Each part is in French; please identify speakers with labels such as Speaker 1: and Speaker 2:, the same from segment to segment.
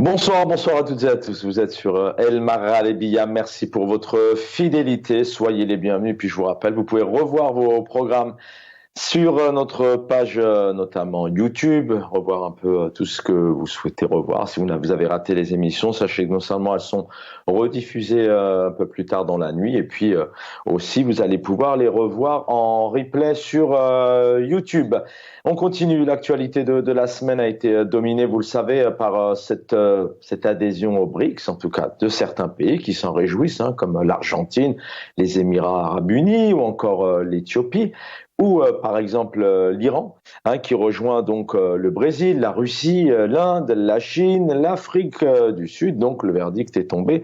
Speaker 1: Bonsoir, bonsoir à toutes et à tous. Vous êtes sur El Marra Merci pour votre fidélité. Soyez les bienvenus. Puis je vous rappelle, vous pouvez revoir vos programmes sur notre page, notamment YouTube, revoir un peu tout ce que vous souhaitez revoir. Si vous avez raté les émissions, sachez que non seulement elles sont rediffusées un peu plus tard dans la nuit, et puis aussi vous allez pouvoir les revoir en replay sur YouTube. On continue. L'actualité de la semaine a été dominée, vous le savez, par cette adhésion aux BRICS, en tout cas de certains pays qui s'en réjouissent, hein, comme l'Argentine, les Émirats arabes unis ou encore l'Éthiopie ou par exemple l'Iran, hein, qui rejoint donc le Brésil, la Russie, l'Inde, la Chine, l'Afrique du Sud. Donc le verdict est tombé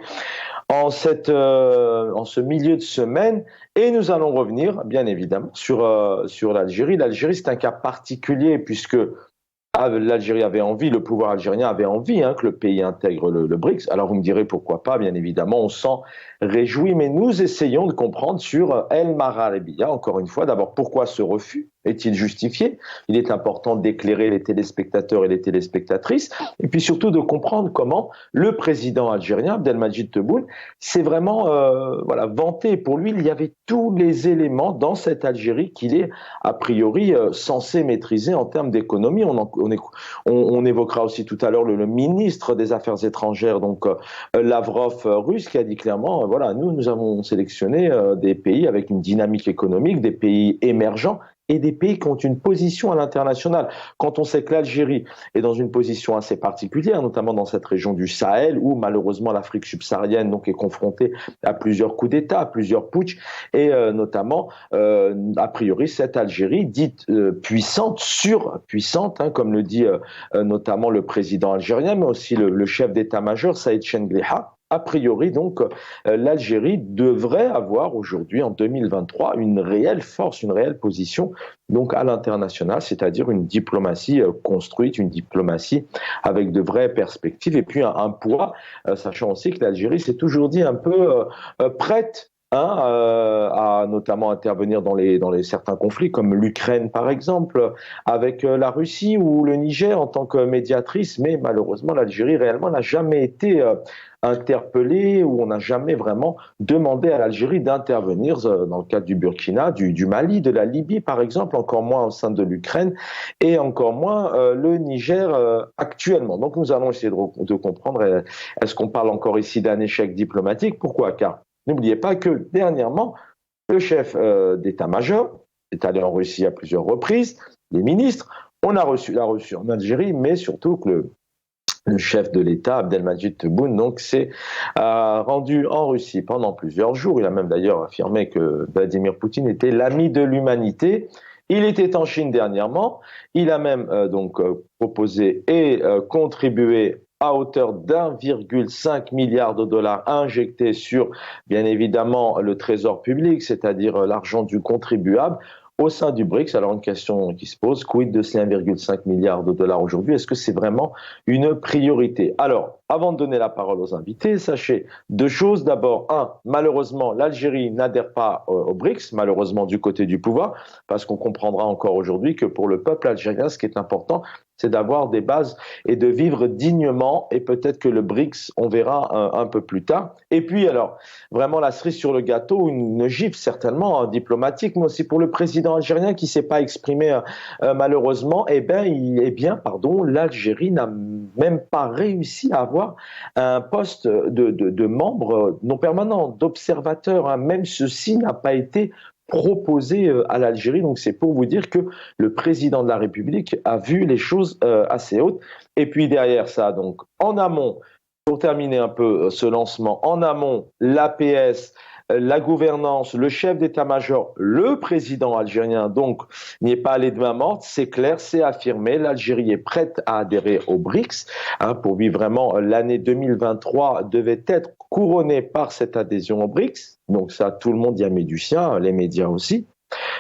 Speaker 1: en ce milieu de semaine. Et nous allons revenir, bien évidemment, sur l'Algérie. L'Algérie, c'est un cas particulier puisque l'Algérie avait envie, le pouvoir algérien avait envie, hein, que le pays intègre le BRICS. Alors vous me direz pourquoi pas, bien évidemment, on s'en réjouit, mais nous essayons de comprendre sur El Marra-Lebia, encore une fois, d'abord pourquoi ce refus est-il justifié? Il est important d'éclairer les téléspectateurs et les téléspectatrices, et puis surtout de comprendre comment le président algérien, Abdelmadjid Tebboune, s'est vraiment vanté. Pour lui, il y avait tous les éléments dans cette Algérie qu'il est a priori censé maîtriser en termes d'économie. On évoquera aussi tout à l'heure le ministre des Affaires étrangères, donc Lavrov russe, qui a dit clairement, voilà, nous avons sélectionné des pays avec une dynamique économique, des pays émergents, et des pays qui ont une position à l'international. Quand on sait que l'Algérie est dans une position assez particulière, notamment dans cette région du Sahel, où malheureusement l'Afrique subsaharienne donc, est confrontée à plusieurs coups d'État, à plusieurs putschs, et notamment, a priori, cette Algérie dite puissante, surpuissante, hein, comme le dit notamment le président algérien, mais aussi le chef d'état-major, Saïd Chengliha. A priori, donc, l'Algérie devrait avoir aujourd'hui, en 2023, une réelle force, une réelle position donc à l'international, c'est-à-dire une diplomatie construite, une diplomatie avec de vraies perspectives et puis un poids, sachant aussi que l'Algérie s'est toujours dit un peu prête, hein, à notamment intervenir dans les certains conflits, comme l'Ukraine par exemple, avec la Russie ou le Niger en tant que médiatrice, mais malheureusement l'Algérie réellement n'a jamais été interpellée ou on n'a jamais vraiment demandé à l'Algérie d'intervenir dans le cadre du Burkina, du Mali, de la Libye par exemple, encore moins au sein de l'Ukraine et encore moins le Niger actuellement. Donc nous allons essayer de comprendre, est-ce qu'on parle encore ici d'un échec diplomatique? Pourquoi? Car n'oubliez pas que dernièrement, le chef d'état-major est allé en Russie à plusieurs reprises, les ministres, l'a reçu en Algérie, mais surtout que le chef de l'État, Abdelmadjid Tebboune, donc s'est rendu en Russie pendant plusieurs jours. Il a même d'ailleurs affirmé que Vladimir Poutine était l'ami de l'humanité. Il était en Chine dernièrement. Il a même proposé et contribué à hauteur d'1,5 milliard de dollars injectés sur, bien évidemment, le trésor public, c'est-à-dire l'argent du contribuable, au sein du BRICS. Alors une question qui se pose, quid de ces 1,5 milliard de dollars aujourd'hui? Est-ce que c'est vraiment une priorité? Alors, avant de donner la parole aux invités, sachez deux choses. D'abord, malheureusement, l'Algérie n'adhère pas au BRICS, malheureusement du côté du pouvoir, parce qu'on comprendra encore aujourd'hui que pour le peuple algérien, ce qui est important, c'est d'avoir des bases et de vivre dignement. Et peut-être que le BRICS, on verra un peu plus tard. Et puis, alors, vraiment la cerise sur le gâteau, une gifle certainement diplomatique, mais aussi pour le président algérien qui ne s'est pas exprimé malheureusement. L'Algérie n'a même pas réussi à avoir un poste de membre non permanent, d'observateur. Hein. Même ceci n'a pas été proposé à l'Algérie. Donc c'est pour vous dire que le président de la République a vu les choses assez hautes. Et puis derrière ça, donc en amont, pour terminer un peu ce lancement, en amont, l'APS, la gouvernance, le chef d'état-major, le président algérien, donc, n'y est pas allé de main morte, c'est clair, c'est affirmé, l'Algérie est prête à adhérer au BRICS, hein, pour vivre vraiment l'année 2023 devait être couronnée par cette adhésion au BRICS, donc ça, tout le monde y a mis du sien, les médias aussi,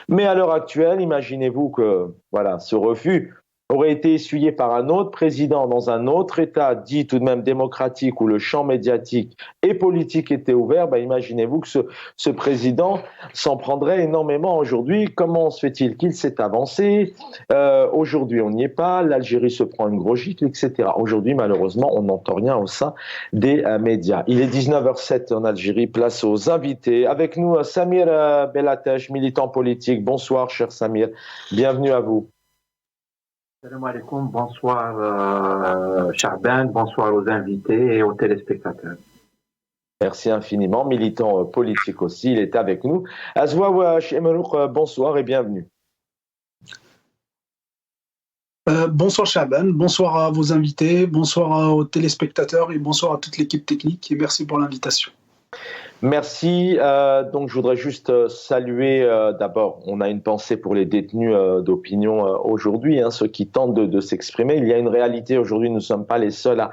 Speaker 1: mais à l'heure actuelle, imaginez-vous que, voilà, ce refus aurait été essuyé par un autre président dans un autre État dit tout de même démocratique où le champ médiatique et politique était ouvert, imaginez-vous que ce président s'en prendrait énormément aujourd'hui. Comment se fait-il qu'il s'est avancé? Aujourd'hui, on n'y est pas. L'Algérie se prend une grosse gifle, etc. Aujourd'hui, malheureusement, on n'entend rien au sein des médias. Il est 19h07 en Algérie. Place aux invités. Avec nous, Samir Bellateche, militant politique. Bonsoir, cher Samir. Bienvenue à vous.
Speaker 2: Salam alaikum, bonsoir Chahban, bonsoir aux invités et aux téléspectateurs.
Speaker 1: Merci infiniment, militant politique aussi, il est avec nous. Azwa Chemerouk, bonsoir et bienvenue.
Speaker 3: Bonsoir Chahban, bonsoir à vos invités, bonsoir aux téléspectateurs et bonsoir à toute l'équipe technique et merci pour l'invitation.
Speaker 1: Merci. Donc, je voudrais juste saluer d'abord, on a une pensée pour les détenus d'opinion aujourd'hui, ceux qui tentent de s'exprimer. Il y a une réalité aujourd'hui, nous ne sommes pas les seuls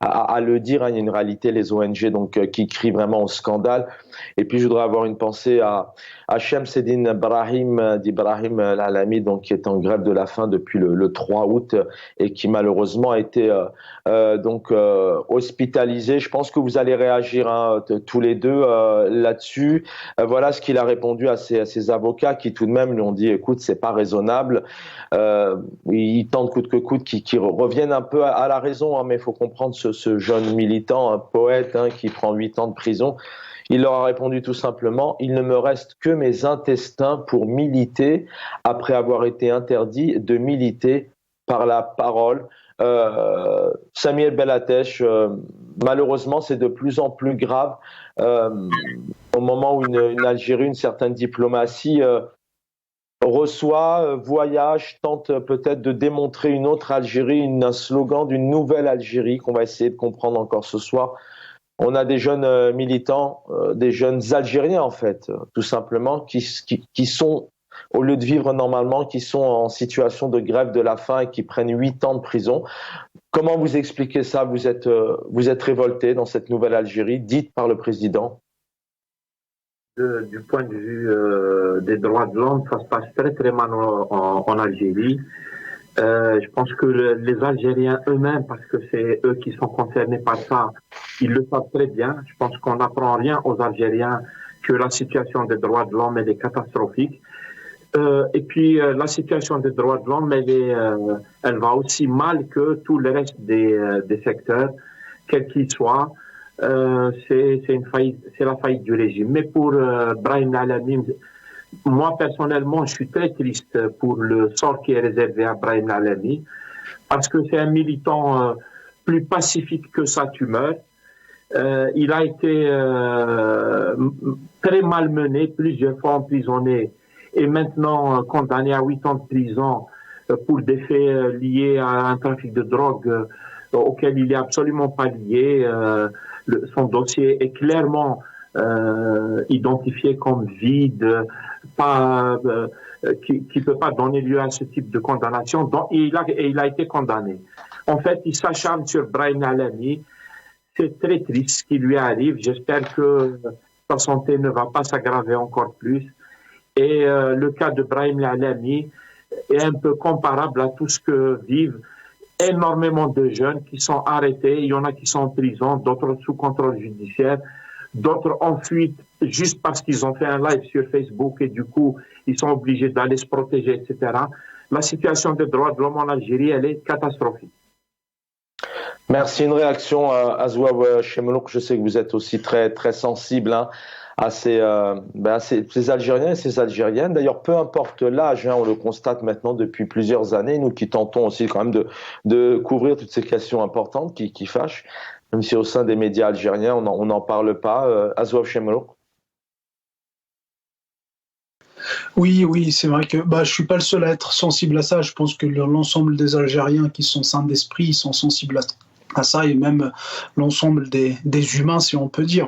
Speaker 1: à le dire. Il y a une réalité, les ONG qui crient vraiment au scandale. Et puis, je voudrais avoir une pensée à Shamseddine Brahim d'Ibrahim Al-Alami, donc qui est en grève de la faim depuis le 3 août et qui malheureusement a été hospitalisé. Je pense que vous allez réagir tous les deux là-dessus. Voilà ce qu'il a répondu à ses avocats qui tout de même lui ont dit écoute, c'est pas raisonnable. Il tente coûte que coûte qui reviennent un peu à la raison, mais il faut comprendre ce jeune militant, un poète qui prend 8 ans de prison. Il leur a répondu tout simplement « Il ne me reste que mes intestins pour militer après avoir été interdit de militer par la parole. » Samir Bellateche, malheureusement, c'est de plus en plus grave au moment où une Algérie, une certaine diplomatie reçoit, voyage, tente peut-être de démontrer une autre Algérie, un slogan d'une nouvelle Algérie qu'on va essayer de comprendre encore ce soir. On a des jeunes militants, des jeunes Algériens en fait, tout simplement, qui sont, au lieu de vivre normalement, qui sont en situation de grève de la faim et qui prennent 8 ans de prison. Comment vous expliquez ça? Vous êtes révolté dans cette nouvelle Algérie, dite par le président?
Speaker 2: Du point de vue des droits de l'homme, ça se passe très très mal en Algérie. Je pense que les Algériens eux-mêmes, parce que c'est eux qui sont concernés par ça, ils le savent très bien. Je pense qu'on n'apprend rien aux Algériens que la situation des droits de l'homme elle est catastrophique. Et puis la situation des droits de l'homme elle va aussi mal que tout le reste des secteurs, quels qu'ils soient. C'est la faillite du régime. Mais pour Brahim Al-Alami, moi, personnellement, je suis très triste pour le sort qui est réservé à Brahim Al-Alami, parce que c'est un militant plus pacifique que sa tumeur. Il a été très malmené, plusieurs fois emprisonné, et maintenant condamné à 8 ans de prison pour des faits liés à un trafic de drogue auquel il n'est absolument pas lié. Son dossier est clairement identifié comme vide, qui ne peut pas donner lieu à ce type de condamnation, et il a été condamné. En fait, il s'acharne sur Brahim Al-Alami. C'est très triste ce qui lui arrive. J'espère que sa santé ne va pas s'aggraver encore plus. Et le cas de Brahim Al-Alami est un peu comparable à tout ce que vivent énormément de jeunes qui sont arrêtés. Il y en a qui sont en prison, d'autres sous contrôle judiciaire, d'autres en fuite juste parce qu'ils ont fait un live sur Facebook et du coup, ils sont obligés d'aller se protéger, etc. La situation des droits de l'homme en Algérie, elle est catastrophique.
Speaker 1: Merci. Une réaction à Azwa Chemelouk. Je sais que vous êtes aussi très, très sensible à ces Algériens et ces Algériennes. D'ailleurs, peu importe l'âge, on le constate maintenant depuis plusieurs années, nous qui tentons aussi quand même de couvrir toutes ces questions importantes qui fâchent, même si au sein des médias algériens, on n'en parle pas. Azwa Chemelouk.
Speaker 3: Oui, c'est vrai que je suis pas le seul à être sensible à ça. Je pense que l'ensemble des Algériens qui sont sains d'esprit ils sont sensibles à ça, et même l'ensemble des humains, si on peut dire.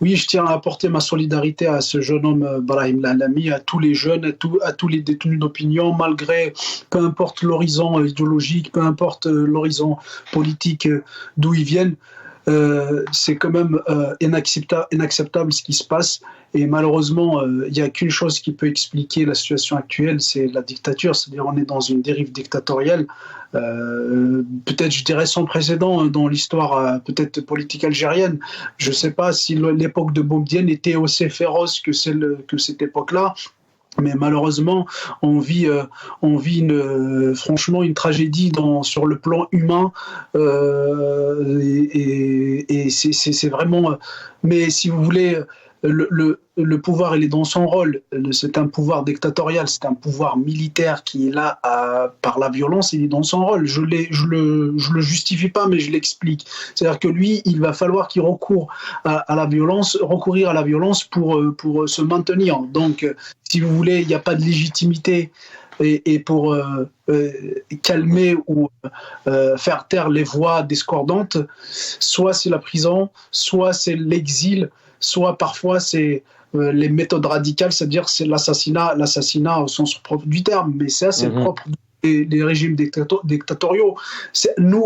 Speaker 3: Oui, je tiens à apporter ma solidarité à ce jeune homme Brahim Al-Alami, à tous les jeunes, à tous les détenus d'opinion, malgré, peu importe l'horizon idéologique, peu importe l'horizon politique d'où ils viennent. c'est quand même inacceptable ce qui se passe. Et malheureusement, il n'y a qu'une chose qui peut expliquer la situation actuelle, c'est la dictature. C'est-à-dire on est dans une dérive dictatoriale, peut-être je dirais sans précédent dans l'histoire peut-être politique algérienne. Je ne sais pas si l'époque de Boumedienne était aussi féroce que cette époque-là. Mais malheureusement, on vit franchement une tragédie sur le plan humain, et c'est vraiment. Mais si vous voulez, le pouvoir, il est dans son rôle. C'est un pouvoir dictatorial, c'est un pouvoir militaire qui est là par la violence. Il est dans son rôle. Je le justifie pas, mais je l'explique. C'est-à-dire que lui, il va falloir qu'il recourir à la violence pour se maintenir. Donc, si vous voulez, il n'y a pas de légitimité. Et pour calmer ou faire taire les voix discordantes, soit c'est la prison, soit c'est l'exil, soit parfois c'est les méthodes radicales, c'est-à-dire c'est l'assassinat au sens propre du terme, mais ça c'est propre des régimes dictatoriaux.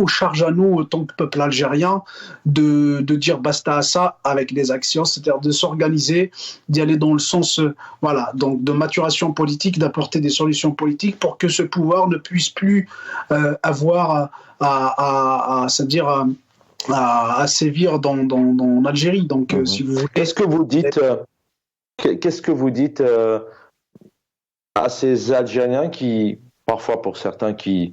Speaker 3: Charge à nous, en tant que peuple algérien, de dire basta à ça avec des actions, c'est-à-dire de s'organiser, d'y aller dans le sens donc de maturation politique, d'apporter des solutions politiques pour que ce pouvoir ne puisse plus avoir à sévir dans l'Algérie. Donc, si vous voulez...
Speaker 1: Qu'est-ce que vous dites à ces Algériens qui, parfois pour certains, qui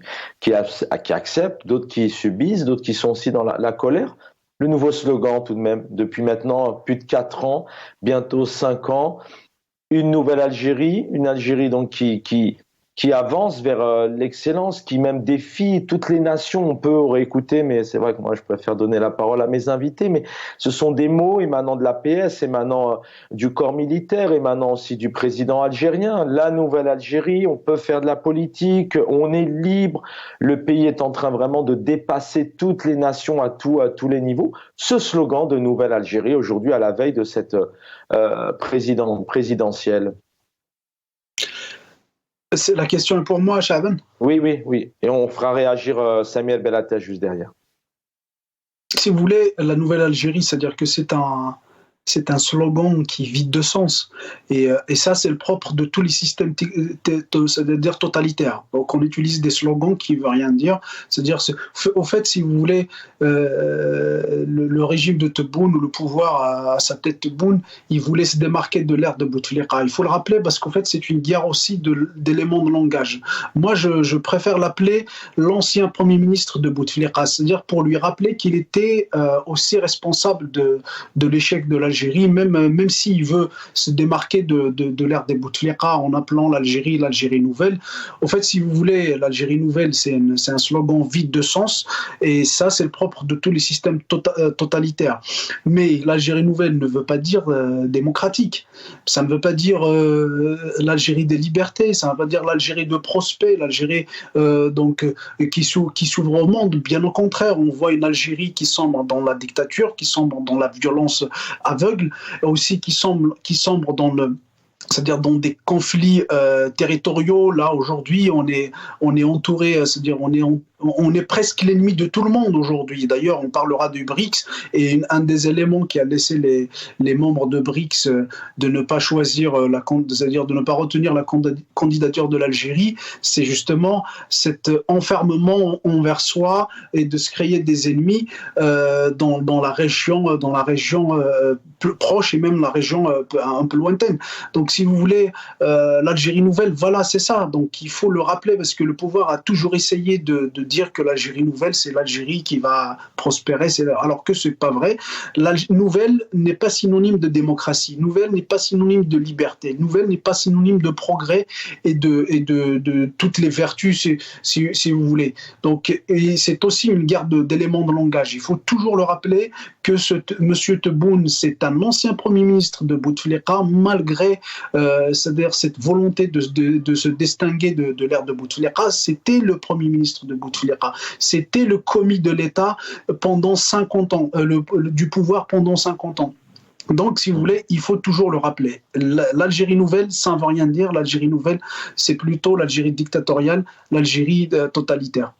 Speaker 1: acceptent, d'autres qui subissent, d'autres qui sont aussi dans la colère? Le nouveau slogan, tout de même, depuis maintenant plus de 4 ans, bientôt 5 ans, une nouvelle Algérie, une Algérie donc qui avance vers l'excellence, qui même défie toutes les nations. On peut réécouter, mais c'est vrai que moi je préfère donner la parole à mes invités, mais ce sont des mots émanant de l'APS, émanant du corps militaire, émanant aussi du président algérien. La nouvelle Algérie, on peut faire de la politique, on est libre, le pays est en train vraiment de dépasser toutes les nations à tous les niveaux. Ce slogan de nouvelle Algérie, aujourd'hui à la veille de cette présidentielle.
Speaker 3: La question est pour moi, Chaban.
Speaker 1: Oui. Et on fera réagir Samuel Bellatel juste derrière.
Speaker 3: Si vous voulez, la nouvelle Algérie, c'est-à-dire que c'est un slogan qui vide de sens. Et ça, c'est le propre de tous les systèmes, c'est-à-dire totalitaires. Donc, on utilise des slogans qui ne veulent rien dire. C'est-à-dire, au fait, si vous voulez, le régime de Tebboune ou le pouvoir à sa tête Tebboune, il voulait se démarquer de l'ère de Bouteflika. Il faut le rappeler parce qu'en fait, c'est une guerre aussi d'éléments de langage. Moi, je préfère l'appeler l'ancien Premier ministre de Bouteflika, c'est-à-dire pour lui rappeler qu'il était aussi responsable de l'échec de l'Algérie, même s'il veut se démarquer de l'ère des Bouteflika en appelant l'Algérie nouvelle. En fait, si vous voulez, l'Algérie nouvelle, c'est un slogan vide de sens, et ça, c'est le propre de tous les systèmes totalitaires. Mais l'Algérie nouvelle ne veut pas dire démocratique, ça ne veut pas dire l'Algérie des libertés, ça ne veut pas dire l'Algérie de prospect, l'Algérie qui s'ouvre au monde. Bien au contraire, on voit une Algérie qui sombre dans la dictature, qui sombre dans la violence aveugle, aussi qui sombre c'est-à-dire dans des conflits territoriaux. Là, aujourd'hui, on est entouré, c'est-à-dire on est presque l'ennemi de tout le monde aujourd'hui. D'ailleurs, on parlera du BRICS, et un des éléments qui a laissé les membres de BRICS de ne pas choisir c'est-à-dire de ne pas retenir la candidature de l'Algérie, c'est justement cet enfermement envers soi et de se créer des ennemis dans la région plus proche, et même la région un peu lointaine. Donc, si vous voulez, l'Algérie nouvelle, voilà, c'est ça. Donc, il faut le rappeler, parce que le pouvoir a toujours essayé de dire que l'Algérie nouvelle, c'est l'Algérie qui va prospérer, alors que c'est pas vrai. La nouvelle n'est pas synonyme de démocratie. Nouvelle n'est pas synonyme de liberté. Nouvelle n'est pas synonyme de progrès et de toutes les vertus, si vous voulez. Donc, et c'est aussi une guerre d'éléments de langage. Il faut toujours le rappeler que monsieur Tebboune, c'est un ancien Premier ministre de Bouteflika, malgré c'est-à-dire cette volonté de se distinguer de l'ère de Bouteflika. C'était le Premier ministre de Bouteflika. C'était le commis de l'État pendant 50 ans, du pouvoir pendant 50 ans. Donc, si vous voulez, il faut toujours le rappeler. L'Algérie nouvelle, ça ne veut rien dire. L'Algérie nouvelle, c'est plutôt l'Algérie dictatoriale, l'Algérie totalitaire.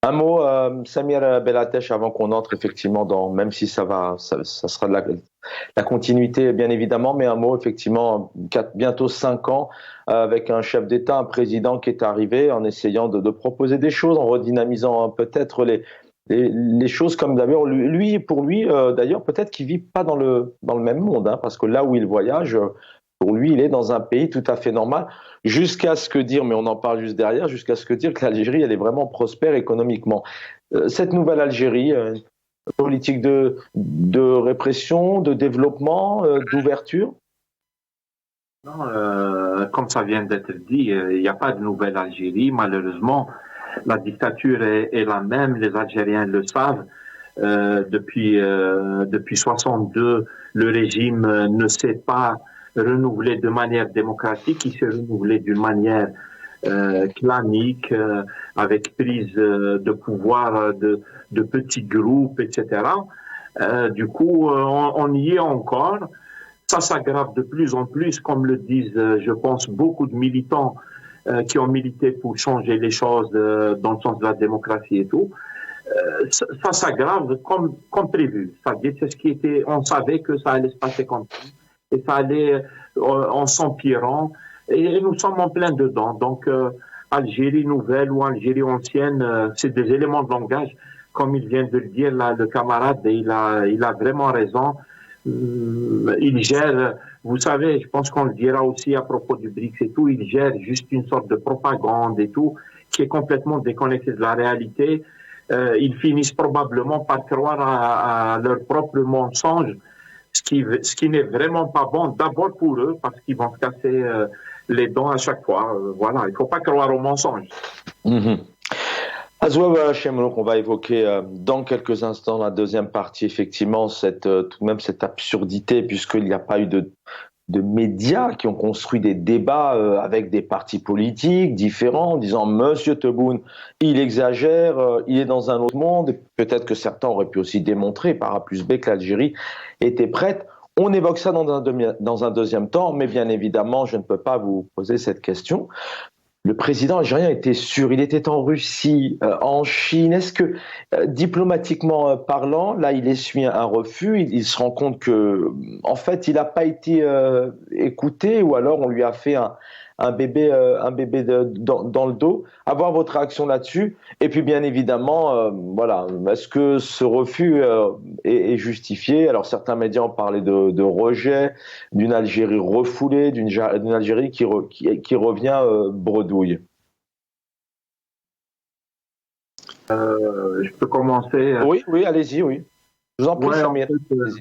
Speaker 1: Un mot, Samir Belatesh, avant qu'on entre effectivement dans, même si ça sera de la continuité bien évidemment, mais un mot effectivement, bientôt 5 ans, avec un chef d'État, un président qui est arrivé en essayant de proposer des choses, en redynamisant peut-être les choses comme d'ailleurs pour lui d'ailleurs peut-être qu'il vit pas dans le même monde, hein, parce que là où il voyage, pour lui, il est dans un pays tout à fait normal, jusqu'à ce que dire, mais on en parle juste derrière, jusqu'à ce que dire que l'Algérie, elle est vraiment prospère économiquement. Cette nouvelle Algérie, politique de répression, de développement, d'ouverture?
Speaker 2: Non, comme ça vient d'être dit, il n'y a pas de nouvelle Algérie, malheureusement. La dictature est la même, les Algériens le savent. Depuis 62, le régime ne s'est pas renouvelé de manière démocratique, il s'est renouvelé d'une manière clanique, avec prise de pouvoir de petits groupes, etc. Du coup, on y est encore. Ça s'aggrave de plus en plus, comme le disent, je pense, beaucoup de militants qui ont milité pour changer les choses dans le sens de la démocratie et tout. Ça s'aggrave comme prévu. C'est-à-dire, c'est ce qui était, on savait que ça allait se passer comme ça, et ça allait en s'empirant, et nous sommes en plein dedans. Donc, Algérie nouvelle ou Algérie ancienne, c'est des éléments de langage, comme il vient de le dire là, le camarade, et il a vraiment raison. Il gère, vous savez, je pense qu'on le dira aussi à propos du BRICS et tout, il gère juste une sorte de propagande et tout, qui est complètement déconnectée de la réalité. Ils finissent probablement par croire à leur propre mensonge, ce qui n'est vraiment pas bon, d'abord pour eux, parce qu'ils vont se casser les dents à chaque fois. Voilà, il ne faut pas croire aux mensonges.
Speaker 1: Azouawa Chemlouk, on va évoquer dans quelques instants la deuxième partie, effectivement, tout de même cette absurdité, puisqu'il n'y a pas eu de médias qui ont construit des débats avec des partis politiques différents, en disant Monsieur Tebboune, il exagère, il est dans un autre monde. Et peut-être que certains auraient pu aussi démontrer par A plus B que l'Algérie était prête. On évoque ça dans un deuxième temps, mais bien évidemment, je ne peux pas vous poser cette question. Le président algérien était sûr, il était en Russie, en Chine. Est-ce que, diplomatiquement parlant, là, il essuie un refus, il se rend compte que, en fait, il n'a pas été écouté, ou alors on lui a fait un bébé dans le dos. Avoir votre réaction là-dessus. Et puis, bien évidemment, voilà, est-ce que ce refus est justifié? Alors, certains médias ont parlé de rejet, d'une Algérie refoulée, d'une Algérie qui revient bredouille.
Speaker 2: Je peux commencer.
Speaker 1: Oui, allez-y, oui. Je vous en prie, Samir.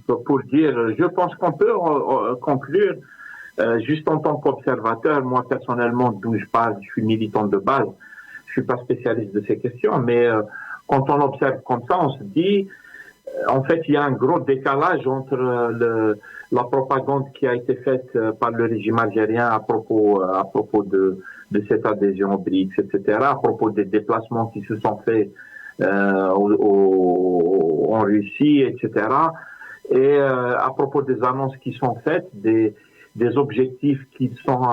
Speaker 2: Pour dire, je pense qu'on peut conclure. Juste en tant qu'observateur, moi personnellement, d'où je parle, je suis militant de base, je suis pas spécialiste de ces questions, mais quand on observe comme ça, on se dit, en fait, il y a un gros décalage entre la propagande qui a été faite par le régime algérien à propos de cette adhésion au BRICS, etc., à propos des déplacements qui se sont faits en Russie, etc., et à propos des annonces qui sont faites, des objectifs qui sont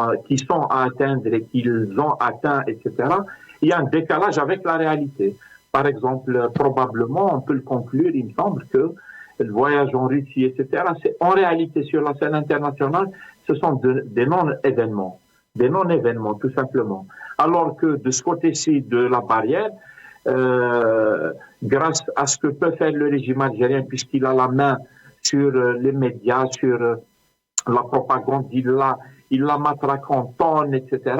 Speaker 2: à atteindre et qu'ils ont atteints, etc. Il y a un décalage avec la réalité. Par exemple, probablement, on peut le conclure, il me semble que le voyage en Russie, etc., c'est en réalité sur la scène internationale, ce sont des non-événements, tout simplement. Alors que de ce côté-ci de la barrière, grâce à ce que peut faire le régime algérien, puisqu'il a la main sur les médias, sur la propagande, il la matraque en tonnes, etc.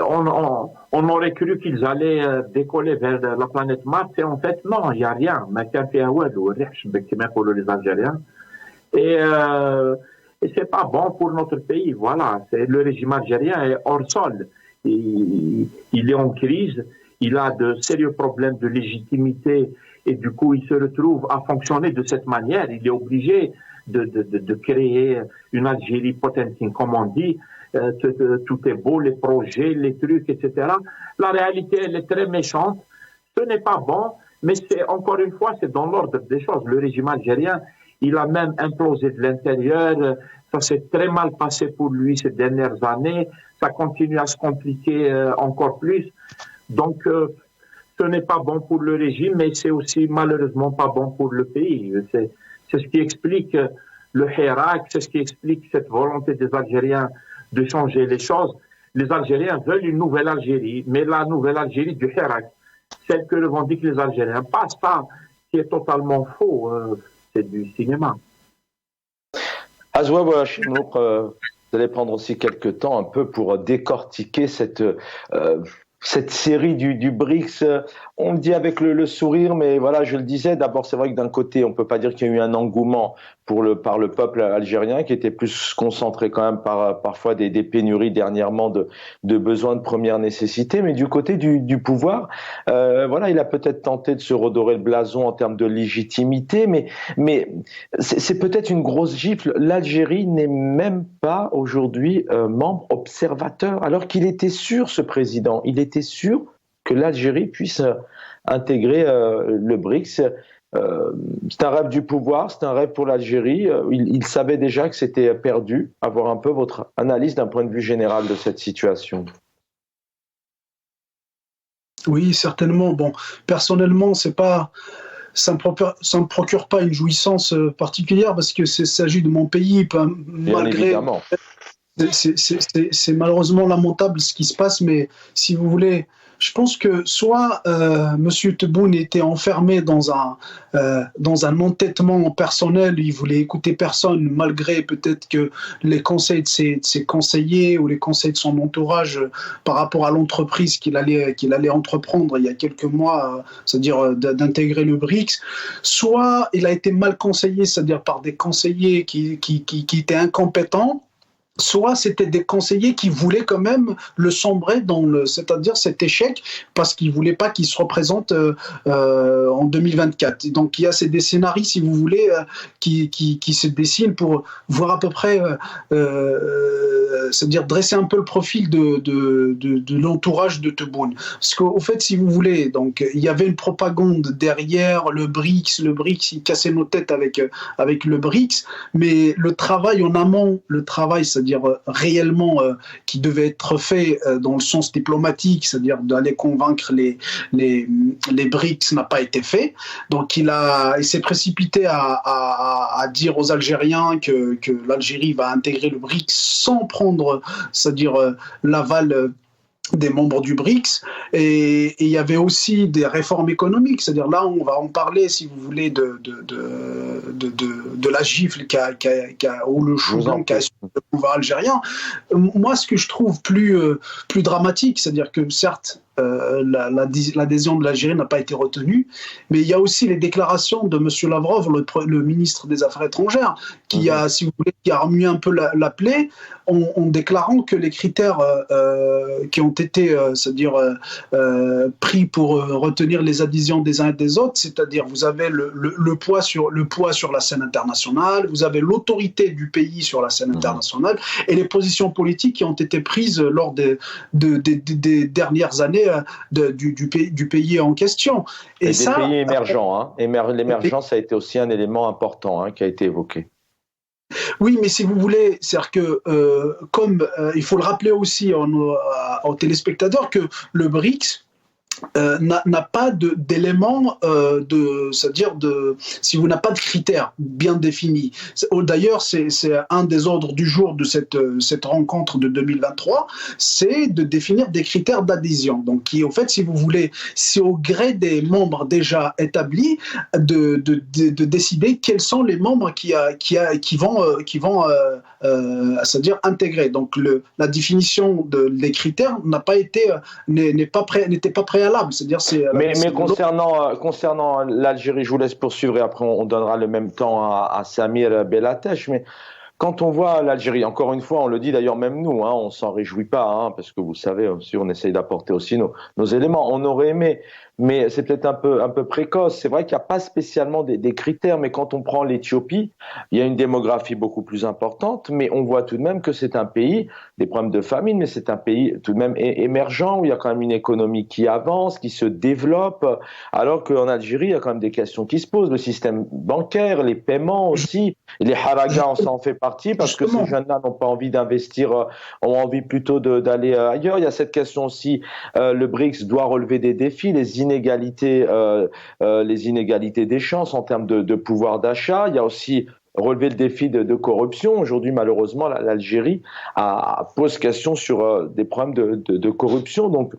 Speaker 2: On aurait cru qu'ils allaient décoller vers la planète Mars, et en fait, non, il n'y a rien. Les Algériens. Et c'est pas bon pour notre pays. Voilà, le régime algérien est hors sol. Il est en crise, il a de sérieux problèmes de légitimité, et du coup, il se retrouve à fonctionner de cette manière. Il est obligé de créer une Algérie Potemkin, comme on dit. Tout est beau, les projets, les trucs, etc. La réalité, elle est très méchante. Ce n'est pas bon, mais encore une fois, c'est dans l'ordre des choses. Le régime algérien, il a même implosé de l'intérieur. Ça s'est très mal passé pour lui ces dernières années. Ça continue à se compliquer encore plus. Donc, ce n'est pas bon pour le régime, mais c'est aussi malheureusement pas bon pour le pays. C'est ce qui explique le Hirak, c'est ce qui explique cette volonté des Algériens de changer les choses. Les Algériens veulent une nouvelle Algérie, mais la nouvelle Algérie du Hirak, celle que revendiquent les Algériens, pas ça qui est totalement faux, c'est du cinéma.
Speaker 1: Azouab Chinour, vous allez prendre aussi quelques temps un peu pour décortiquer cette série du BRICS. On le dit avec le sourire, mais voilà, je le disais, d'abord c'est vrai que d'un côté, on peut pas dire qu'il y a eu un engouement par le peuple algérien, qui était plus concentré quand même par parfois des pénuries dernièrement de besoins de première nécessité, mais du côté du pouvoir, voilà, il a peut-être tenté de se redorer le blason en termes de légitimité, mais c'est peut-être une grosse gifle. L'Algérie n'est même pas aujourd'hui membre observateur, alors qu'il était sûr, ce président, il était sûr que l'Algérie puisse intégrer le BRICS. C'est un rêve du pouvoir, c'est un rêve pour l'Algérie. Il savait déjà que c'était perdu. Avoir un peu votre analyse d'un point de vue général de cette situation.
Speaker 3: Oui, certainement. Bon, personnellement, ça me procure pas une jouissance particulière parce que s'agit de mon pays, malgré.
Speaker 1: Évidemment.
Speaker 3: C'est malheureusement lamentable ce qui se passe, mais si vous voulez, je pense que soit Monsieur Tebboune était enfermé dans un entêtement personnel, il voulait écouter personne, malgré peut-être que les conseils de ses conseillers ou les conseils de son entourage par rapport à l'entreprise qu'il allait entreprendre il y a quelques mois, c'est-à-dire d'intégrer le BRICS, soit il a été mal conseillé, c'est-à-dire par des conseillers qui étaient incompétents, soit c'était des conseillers qui voulaient quand même le sombrer c'est-à-dire cet échec, parce qu'ils ne voulaient pas qu'il se représente en 2024. Et donc il y a des scénarios, si vous voulez, qui se dessinent pour voir à peu près, c'est-à-dire dresser un peu le profil de l'entourage de Tebboune. Parce qu'au fait, si vous voulez, donc il y avait une propagande derrière le BRICS, il cassait nos têtes avec le BRICS, mais le travail en amont, c'est-à-dire réellement qui devait être fait dans le sens diplomatique, c'est-à-dire d'aller convaincre les BRICS, n'a pas été fait. Donc il s'est précipité à dire aux Algériens que l'Algérie va intégrer le BRICS sans prendre, c'est-à-dire l'aval des membres du BRICS, et il y avait aussi des réformes économiques, c'est-à-dire là on va en parler, si vous voulez, de la gifle ou le chou blanc qu'a assuré le pouvoir algérien. Moi, ce que je trouve plus dramatique, c'est-à-dire que certes l'adhésion de l'Algérie n'a pas été retenue, mais il y a aussi les déclarations de M. Lavrov, le ministre des Affaires étrangères, qui a, si vous voulez, qui a remué un peu la plaie en déclarant que les critères qui ont été, c'est-à-dire pris pour retenir les adhésions des uns et des autres, c'est-à-dire vous avez le poids sur la scène internationale, vous avez l'autorité du pays sur la scène internationale, et les positions politiques qui ont été prises lors des dernières années du pays en question.
Speaker 1: Et des pays émergents. L'émergence a été aussi un élément important qui a été évoqué.
Speaker 3: Oui, mais si vous voulez, c'est-à-dire que, il faut le rappeler aussi aux téléspectateurs, que le BRICS n'a pas d'éléments c'est-à-dire si vous n'avez pas de critères bien définis. D'ailleurs, c'est un des ordres du jour de cette rencontre de 2023, c'est de définir des critères d'adhésion. Donc, qui, au fait, si vous voulez, c'est au gré des membres déjà établis de décider quels sont les membres qui vont c'est-à-dire intégrer. Donc, la définition des critères n'était pas préalable.
Speaker 1: Mais concernant l'Algérie, je vous laisse poursuivre et après on donnera le même temps à Samir Bellateche. Mais quand on voit l'Algérie, encore une fois, on le dit d'ailleurs même nous, on s'en réjouit pas, parce que vous savez, aussi, on essaye d'apporter aussi nos éléments. On aurait aimé, mais c'est peut-être un peu précoce. C'est vrai qu'il n'y a pas spécialement des critères, mais quand on prend l'Éthiopie, il y a une démographie beaucoup plus importante, mais on voit tout de même que c'est un pays, des problèmes de famine, mais c'est un pays tout de même émergent, où il y a quand même une économie qui avance, qui se développe, alors qu'en Algérie, il y a quand même des questions qui se posent, le système bancaire, les paiements aussi, les haragas, on s'en fait partie, parce que ces jeunes-là n'ont pas envie d'investir, ont envie plutôt d'aller ailleurs. Il y a cette question aussi, le BRICS doit relever des défis, les les inégalités des chances en termes de pouvoir d'achat. Il y a aussi relever le défi de corruption. Aujourd'hui, malheureusement, l'Algérie pose question sur des problèmes de corruption. Donc,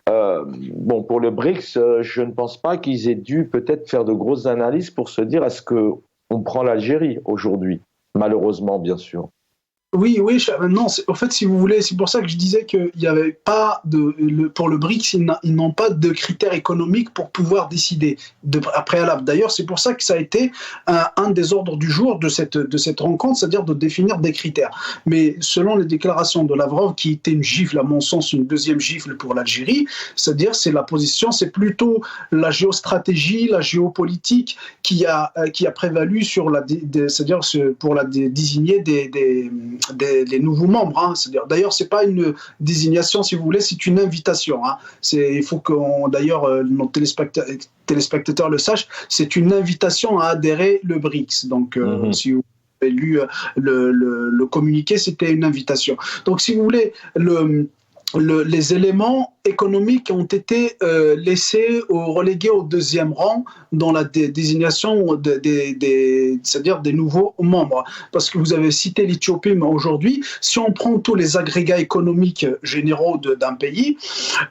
Speaker 1: bon, pour le BRICS, je ne pense pas qu'ils aient dû peut-être faire de grosses analyses pour se dire est-ce qu'on prend l'Algérie aujourd'hui, malheureusement, bien sûr.
Speaker 3: Oui, oui, non, en fait, si vous voulez, c'est pour ça que je disais qu'il n'y avait pas pour le BRICS, ils n'ont pas de critères économiques pour pouvoir décider à préalable. D'ailleurs, c'est pour ça que ça a été un des ordres du jour de cette rencontre, c'est-à-dire de définir des critères. Mais selon les déclarations de Lavrov, qui était une gifle, à mon sens, une deuxième gifle pour l'Algérie, c'est-à-dire c'est la position, c'est plutôt la géostratégie, la géopolitique qui a prévalu sur c'est-à-dire pour désigner les nouveaux membres. Hein. D'ailleurs, c'est pas une désignation, si vous voulez, c'est une invitation. Hein. Il faut que, d'ailleurs, nos téléspectateurs le sachent, c'est une invitation à adhérer le BRICS. Donc, si vous avez lu le communiqué, c'était une invitation. Donc, si vous voulez, les éléments économiques ont été relégués au deuxième rang dans la désignation c'est-à-dire des nouveaux membres. Parce que vous avez cité l'Éthiopie, mais aujourd'hui, si on prend tous les agrégats économiques généraux d'un pays,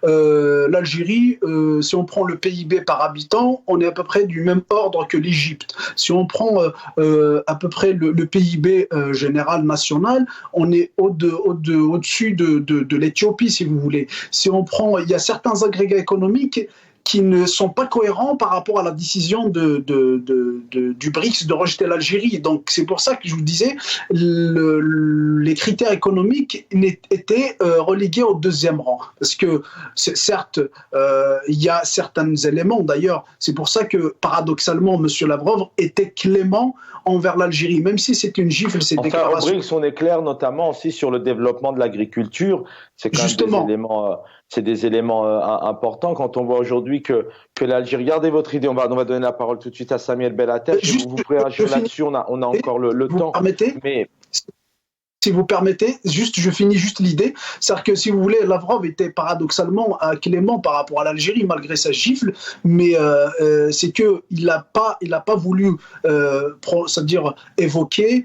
Speaker 3: l'Algérie, si on prend le PIB par habitant, on est à peu près du même ordre que l'Égypte. Si on prend à peu près le PIB général national, on est au-dessus de l'Éthiopie, si vous voulez. Si on prend, il y a certains agrégats économiques qui ne sont pas cohérents par rapport à la décision du BRICS de rejeter l'Algérie. Donc c'est pour ça que je vous disais, les critères économiques étaient relégués au deuxième rang. Parce que certes, il y a certains éléments, d'ailleurs, c'est pour ça que paradoxalement, M. Lavrov était clément envers l'Algérie, même si c'est une gifle, ces déclarations.
Speaker 1: Au BRICS, on est clair notamment aussi sur le développement de l'agriculture. C'est quand même des éléments importants quand on voit aujourd'hui que l'Algérie. Regardez votre idée. On va donner la parole tout de suite à Samuel Bellattech. Vous pourrez réagir là-dessus. On a encore le temps. Mais
Speaker 3: si vous permettez, je finis juste l'idée. C'est-à-dire que, si vous voulez, Lavrov était paradoxalement clément par rapport à l'Algérie, malgré sa gifle, mais c'est qu'il n'a pas voulu c'est-à-dire évoquer,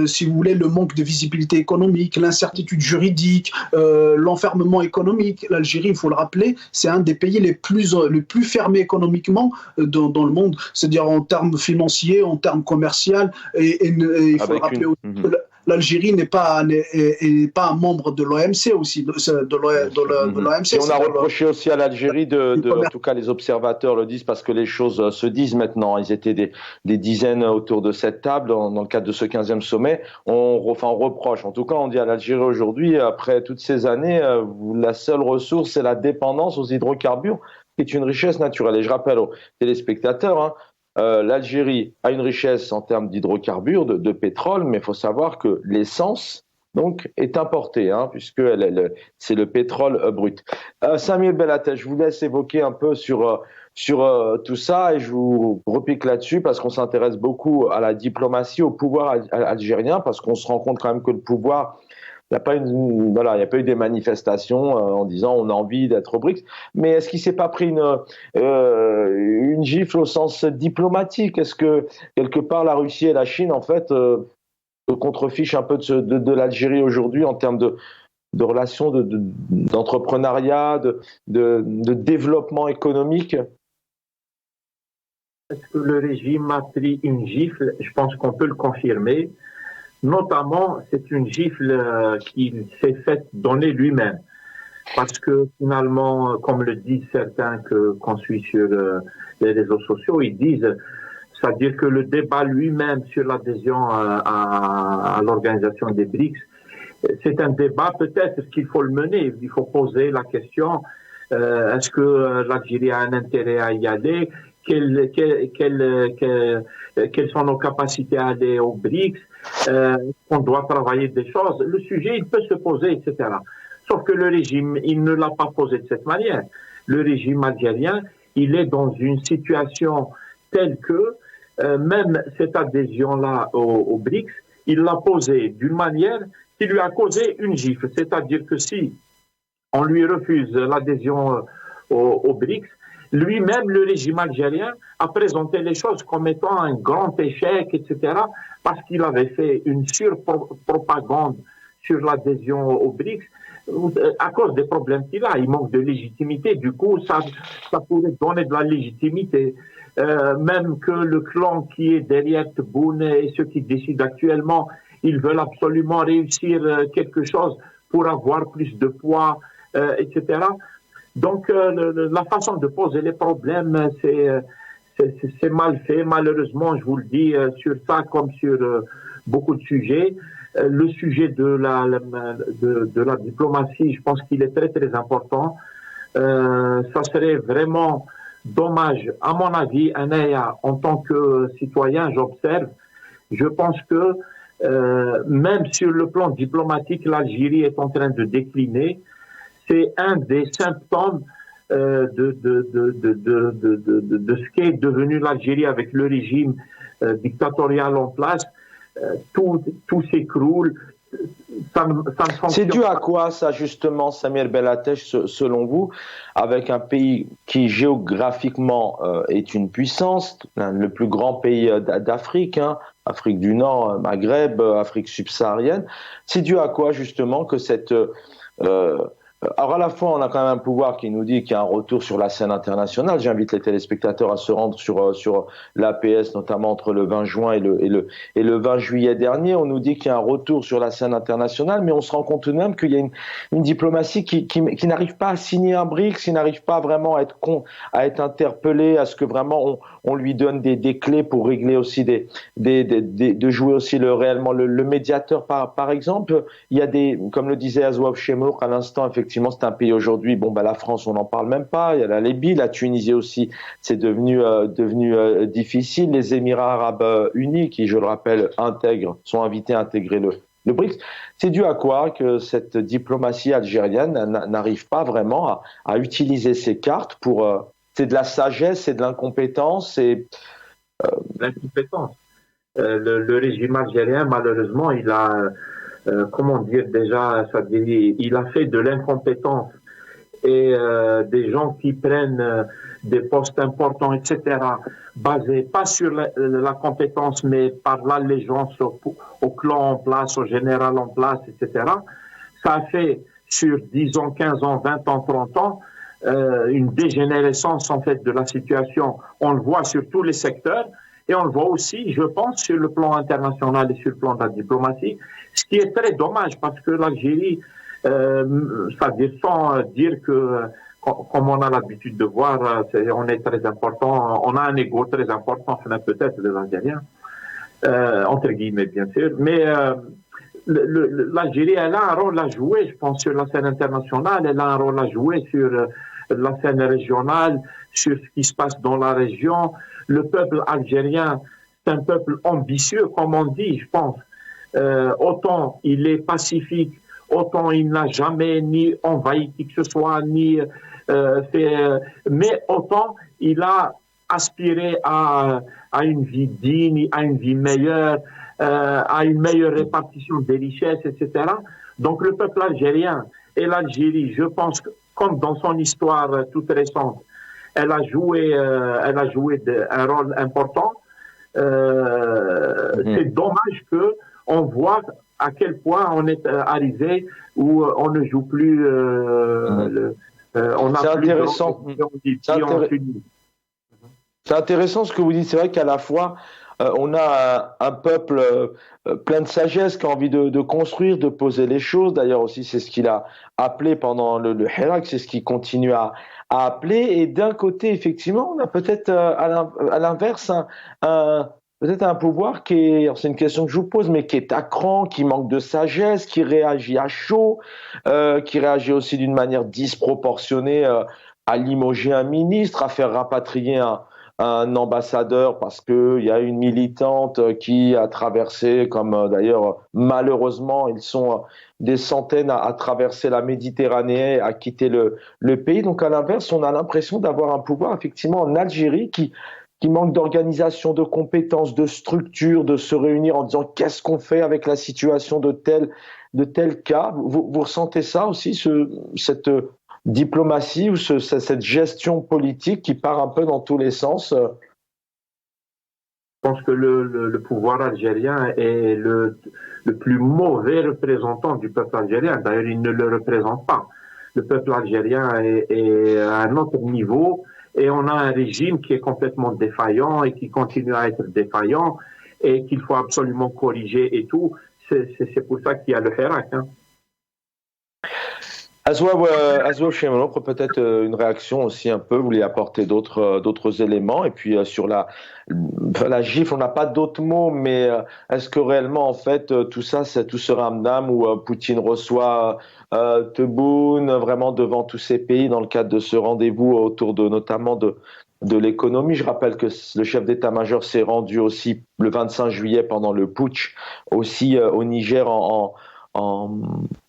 Speaker 3: si vous voulez, le manque de visibilité économique, l'incertitude juridique, l'enfermement économique. L'Algérie, il faut le rappeler, c'est un des pays les plus fermés économiquement dans le monde, c'est-à-dire en termes financiers, en termes commerciaux, et il faut le rappeler aussi que l'Algérie n'est pas un membre de l'OMC aussi, de l'OMC.
Speaker 1: Et on a reproché aussi à l'Algérie en tout cas les observateurs le disent parce que les choses se disent maintenant. Ils étaient des dizaines autour de cette table dans le cadre de ce 15e sommet. On reproche, en tout cas on dit à l'Algérie aujourd'hui, après toutes ces années, la seule ressource c'est la dépendance aux hydrocarbures, qui est une richesse naturelle. Et je rappelle aux téléspectateurs, l'Algérie a une richesse en termes d'hydrocarbures, de pétrole, mais il faut savoir que l'essence donc, est importée, puisque c'est le pétrole brut. Samuel Bellattech, je vous laisse évoquer un peu sur tout ça et je vous repique là-dessus parce qu'on s'intéresse beaucoup à la diplomatie, au pouvoir algérien, parce qu'on se rend compte quand même que le pouvoir... Il n'y a pas eu des manifestations en disant on a envie d'être au BRICS. Mais est-ce qu'il ne s'est pas pris une gifle au sens diplomatique? Est-ce que, quelque part, la Russie et la Chine, en fait, se contrefichent un peu de l'Algérie aujourd'hui en termes de relations, d'entrepreneuriat, de développement économique?
Speaker 2: Est-ce que le régime a pris une gifle? Je pense qu'on peut le confirmer. Notamment, c'est une gifle qu'il s'est faite donner lui-même. Parce que finalement, comme le disent certains qu'on suit sur les réseaux sociaux, ils disent, c'est-à-dire que le débat lui-même sur l'adhésion à l'organisation des BRICS, c'est un débat peut-être qu'il faut le mener. Il faut poser la question, est-ce que l'Algérie a un intérêt à y aller? Quelles sont nos capacités à aller au BRICS? On doit travailler des choses. Le sujet, il peut se poser, etc. Sauf que le régime, il ne l'a pas posé de cette manière. Le régime algérien, il est dans une situation telle que même cette adhésion-là au BRICS, il l'a posée d'une manière qui lui a causé une gifle. C'est-à-dire que si on lui refuse l'adhésion au BRICS, Lui-même, le régime algérien, a présenté les choses comme étant un grand échec, etc., parce qu'il avait fait une surpropagande sur l'adhésion aux BRICS à cause des problèmes qu'il a. Il manque de légitimité. Du coup, ça pourrait donner de la légitimité. Même que le clan qui est derrière Tebboune et ceux qui décident actuellement, ils veulent absolument réussir quelque chose pour avoir plus de poids, etc. Donc, la façon de poser les problèmes, c'est mal fait. Malheureusement, je vous le dis, sur ça comme sur beaucoup de sujets. Le sujet de la diplomatie, je pense qu'il est très, très important. Ça serait vraiment dommage, à mon avis, en tant que citoyen, j'observe, je pense que même sur le plan diplomatique, l'Algérie est en train de décliner. C'est un des symptômes de ce qu'est devenu l'Algérie avec le régime dictatorial en place. Tout s'écroule.
Speaker 1: C'est dû à quoi ça justement, Samir Bellateche, selon vous, avec un pays qui géographiquement est une puissance, le plus grand pays d'Afrique, Afrique du Nord, Maghreb, Afrique subsaharienne, c'est dû à quoi justement que cette... alors à la fois, on a quand même un pouvoir qui nous dit qu'il y a un retour sur la scène internationale. J'invite les téléspectateurs à se rendre sur l'APS, notamment entre le 20 juin et le 20 juillet dernier. On nous dit qu'il y a un retour sur la scène internationale, mais on se rend compte tout de même qu'il y a une diplomatie qui n'arrive pas à signer un BRICS, qui n'arrive pas vraiment à être interpellée, à ce que vraiment on lui donne des clés pour régler aussi de jouer aussi réellement le médiateur par exemple. Il y a comme le disait Azouaf Chemour à l'instant, effectivement, c'est un pays aujourd'hui, la France, on n'en parle même pas, il y a la Libye, la Tunisie aussi, c'est devenu difficile, les Émirats Arabes Unis, qui, je le rappelle, sont invités à intégrer le BRICS. C'est dû à quoi que cette diplomatie algérienne n'arrive pas vraiment à utiliser ses cartes pour... c'est de la sagesse, c'est de l'incompétence, c'est...
Speaker 2: L'incompétence. Le régime algérien, malheureusement, il a... comment dire déjà, il a fait de l'incompétence et des gens qui prennent des postes importants, etc., basés pas sur la compétence, mais par l'allégeance au clan en place, au général en place, etc. Ça a fait sur 10 ans, 15 ans, 20 ans, 30 ans, une dégénérescence en fait de la situation. On le voit sur tous les secteurs. Et on le voit aussi, je pense, sur le plan international et sur le plan de la diplomatie, ce qui est très dommage parce que l'Algérie, c'est-à-dire sans dire que, comme on a l'habitude de voir, on est très important, on a un ego très important, enfin peut-être les Algériens, entre guillemets bien sûr, mais l'Algérie, elle a un rôle à jouer, je pense, sur la scène internationale, elle a un rôle à jouer sur la scène régionale, sur ce qui se passe dans la région. Le peuple algérien, c'est un peuple ambitieux, comme on dit, je pense. Autant il est pacifique, autant il n'a jamais ni envahi qui que ce soit, ni mais autant il a aspiré à une vie digne, à une vie meilleure, à une meilleure répartition des richesses, etc. Donc le peuple algérien et l'Algérie, je pense, comme dans son histoire toute récente, elle a joué un rôle important. C'est dommage que on voit à quel point on est arrivé où on ne joue plus. On a
Speaker 1: c'est
Speaker 2: plus
Speaker 1: intéressant. C'est intéressant ce que vous dites. C'est vrai qu'à la fois on a un peuple plein de sagesse qui a envie de construire, de poser les choses. D'ailleurs aussi, c'est ce qu'il a appelé pendant le Hirak, c'est ce qu'il continue à appeler. Et d'un côté, effectivement, on a peut-être à l'inverse peut-être un pouvoir qui est, c'est une question que je vous pose, mais qui est à cran, qui manque de sagesse, qui réagit à chaud, qui réagit aussi d'une manière disproportionnée à limoger un ministre, à faire rapatrier un ambassadeur parce qu'il y a une militante qui a traversé, comme d'ailleurs malheureusement ils sont des centaines à traverser la Méditerranée, à quitter le pays. Donc à l'inverse, on a l'impression d'avoir un pouvoir effectivement en Algérie qui manque d'organisation, de compétences, de structure, de se réunir en disant qu'est-ce qu'on fait avec la situation de tel cas. Vous ressentez ça aussi, cette diplomatie ou cette gestion politique qui part un peu dans tous les sens?
Speaker 2: Je pense que le pouvoir algérien est le plus mauvais représentant du peuple algérien. D'ailleurs, il ne le représente pas. Le peuple algérien est à un autre niveau et on a un régime qui est complètement défaillant et qui continue à être défaillant et qu'il faut absolument corriger et tout. C'est pour ça qu'il y a le Hirak.
Speaker 1: Azouav Chemlo, peut-être une réaction aussi un peu, vous voulez apporter d'autres éléments, et puis sur la gifle, on n'a pas d'autres mots, mais est-ce que réellement, en fait, tout ça, c'est tout ce ramdam où Poutine reçoit Tebboune vraiment devant tous ces pays dans le cadre de ce rendez-vous autour notamment de l'économie? Je rappelle que le chef d'état-major s'est rendu aussi le 25 juillet pendant le putsch, aussi au Niger, en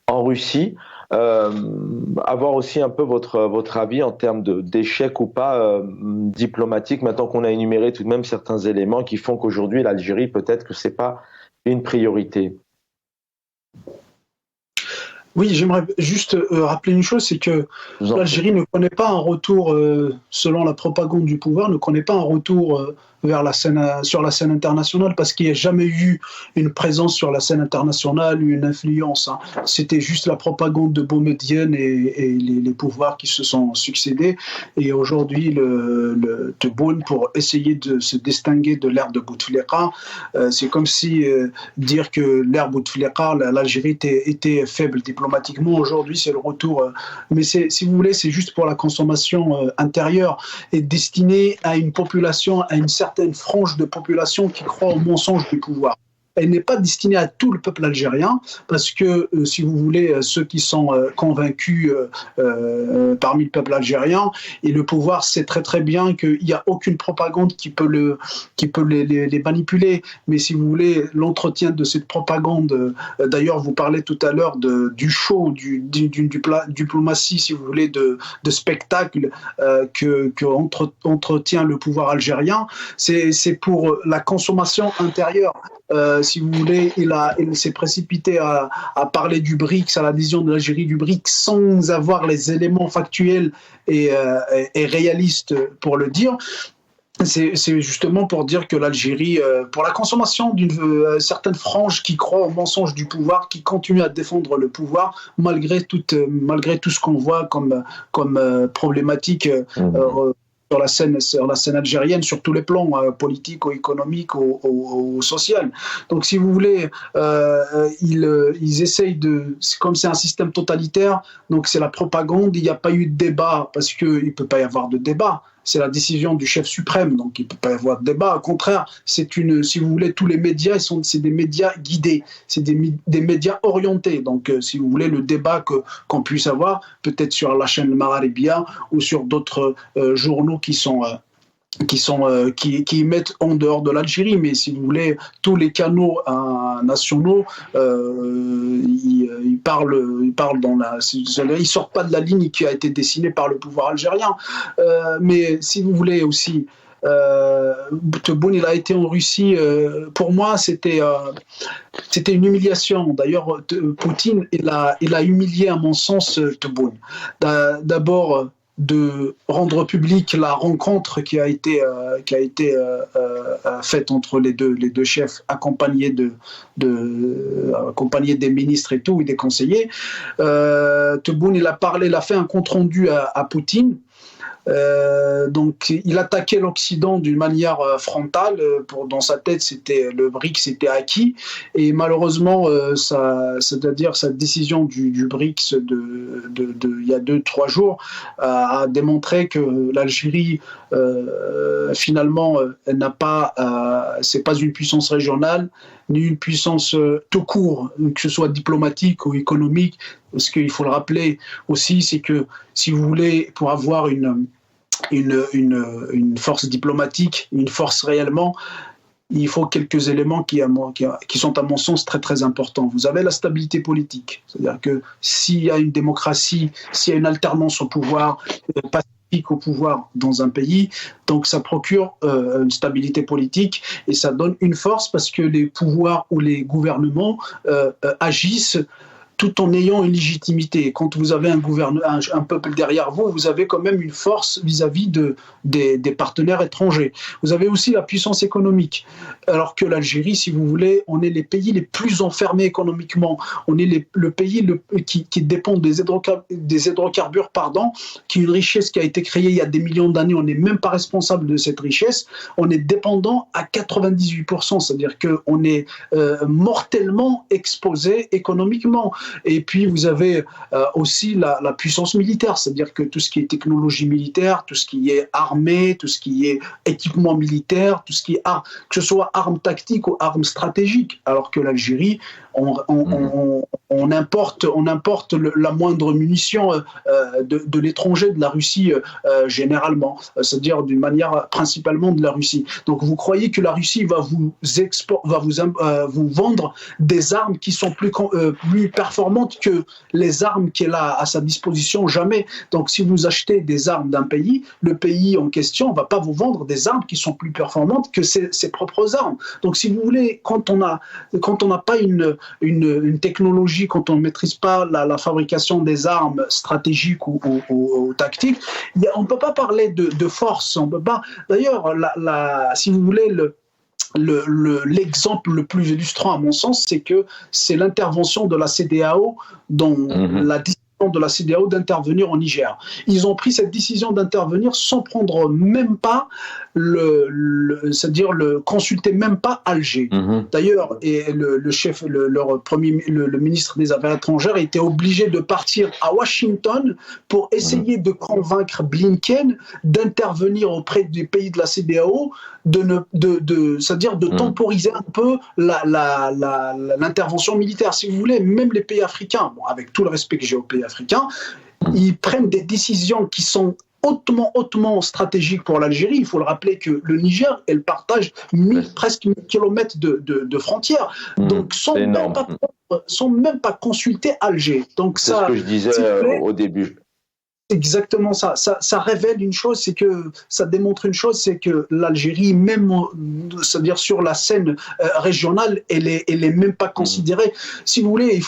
Speaker 1: Russie. Avoir aussi un peu votre avis en termes d'échec ou pas diplomatique, maintenant qu'on a énuméré tout de même certains éléments qui font qu'aujourd'hui l'Algérie, peut-être que c'est pas une priorité.
Speaker 3: Oui, j'aimerais juste rappeler une chose, c'est que l'Algérie ne connaît pas un retour, selon la propagande du pouvoir, ne connaît pas un retour sur la scène internationale, parce qu'il n'y a jamais eu une présence sur la scène internationale, une influence. C'était juste la propagande de Boumedienne et les pouvoirs qui se sont succédés. Et aujourd'hui, le Tebboune, pour essayer de se distinguer de l'ère de Bouteflika, c'est comme si dire que l'ère Bouteflika, l'Algérie était faible diplomatiquement. Aujourd'hui, c'est le retour. Mais si vous voulez, c'est juste pour la consommation intérieure et destiné à une population, à une certaine frange de population qui croit au mensonge du pouvoir. Elle n'est pas destinée à tout le peuple algérien, parce que, si vous voulez, ceux qui sont convaincus parmi le peuple algérien, et le pouvoir sait très très bien qu'il n'y a aucune propagande qui peut les manipuler. Mais si vous voulez, l'entretien de cette propagande, d'ailleurs vous parlez tout à l'heure du show, d'une diplomatie, si vous voulez, de spectacle que entretient le pouvoir algérien, c'est pour la consommation intérieure. Si vous voulez, il s'est précipité à parler du BRICS, à l'adhésion de l'Algérie du BRICS, sans avoir les éléments factuels et réalistes pour le dire. C'est justement pour dire que l'Algérie, pour la consommation d'une certaine frange qui croit au mensonge du pouvoir, qui continue à défendre le pouvoir, malgré tout ce qu'on voit comme problématique sur la scène algérienne, sur tous les plans, politiques, économiques, social. Donc, si vous voulez, ils essayent comme c'est un système totalitaire, donc c'est la propagande, il n'y a pas eu de débat, parce qu'il ne peut pas y avoir de débat. C'est la décision du chef suprême, donc il ne peut pas y avoir de débat. Au contraire, si vous voulez, tous les médias, c'est des médias guidés, c'est des médias orientés. Donc, si vous voulez, le débat qu'on puisse avoir, peut-être sur la chaîne Mararibia ou sur d'autres journaux qui mettent en dehors de l'Algérie, mais si vous voulez, tous les canaux nationaux, ils sortent pas de la ligne qui a été dessinée par le pouvoir algérien. Mais si vous voulez aussi, Tebboune, il a été en Russie. Pour moi, c'était une humiliation. D'ailleurs, Poutine, il a humilié, à mon sens, Tebboune. D'abord, de rendre publique la rencontre qui a été faite entre les deux chefs, accompagnés des ministres et tout, et des conseillers. Tebboune, il a fait un compte rendu à Poutine. Donc, il attaquait l'Occident d'une manière frontale. Dans sa tête, le BRICS était acquis. Et malheureusement, c'est-à-dire sa décision du BRICS il y a 2-3 jours a démontré que l'Algérie, finalement, c'est pas une puissance régionale, ni une puissance tout court, que ce soit diplomatique ou économique. Parce qu'il faut le rappeler aussi, c'est que, si vous voulez, pour avoir une force diplomatique, une force réellement, il faut quelques éléments qui sont, à mon sens, très très importants. Vous avez la stabilité politique, c'est-à-dire que s'il y a une démocratie, s'il y a une alternance au pouvoir, pacifique au pouvoir dans un pays, donc ça procure une stabilité politique et ça donne une force, parce que les pouvoirs ou les gouvernements agissent tout en ayant une légitimité. Quand vous avez un peuple derrière vous, vous avez quand même une force vis-à-vis des partenaires étrangers. Vous avez aussi la puissance économique. Alors que l'Algérie, si vous voulez, on est les pays les plus enfermés économiquement. On est le pays qui dépend des hydrocarbures, qui est une richesse qui a été créée il y a des millions d'années. On n'est même pas responsable de cette richesse. On est dépendant à 98%, c'est-à-dire qu'on est mortellement exposé économiquement. Et puis vous avez aussi la puissance militaire, c'est-à-dire que tout ce qui est technologie militaire, tout ce qui est armée, tout ce qui est équipement militaire, tout ce qui est que ce soit armes tactiques ou armes stratégiques, alors que l'Algérie, on importe la moindre munition de l'étranger, de la Russie généralement, c'est-à-dire d'une manière principalement de la Russie. Donc vous croyez que la Russie va vous vendre des armes qui sont plus performantes que les armes qu'elle a à sa disposition? Jamais. Donc si vous achetez des armes d'un pays, le pays en question ne va pas vous vendre des armes qui sont plus performantes que ses propres armes. Donc si vous voulez, quand on n'a pas une technologie, quand on ne maîtrise pas la fabrication des armes stratégiques ou tactiques, on ne peut pas parler de force. On peut pas. D'ailleurs, si vous voulez, l'exemple le plus illustrant à mon sens, c'est l'intervention de la CEDEAO dans la décision de la CEDEAO d'intervenir au Niger. Ils ont pris cette décision d'intervenir sans prendre même pas c'est-à-dire consulter même pas Alger. D'ailleurs, et le ministre des Affaires étrangères était obligé de partir à Washington pour essayer de convaincre Blinken d'intervenir auprès des pays de la CEDEAO, c'est-à-dire de temporiser un peu l'intervention militaire. Si vous voulez, même les pays africains, avec tout le respect que j'ai aux pays africains, ils prennent des décisions qui sont hautement stratégiques pour l'Algérie. Il faut le rappeler que le Niger, elle partage presque 1000 kilomètres de frontières, donc sans même pas consulter Alger. Donc
Speaker 1: c'est ce que je disais au début.
Speaker 3: Exactement ça. Ça révèle une chose, ça démontre une chose, c'est que l'Algérie, même, c'est-à-dire sur la scène régionale, elle est même pas considérée. Si vous voulez,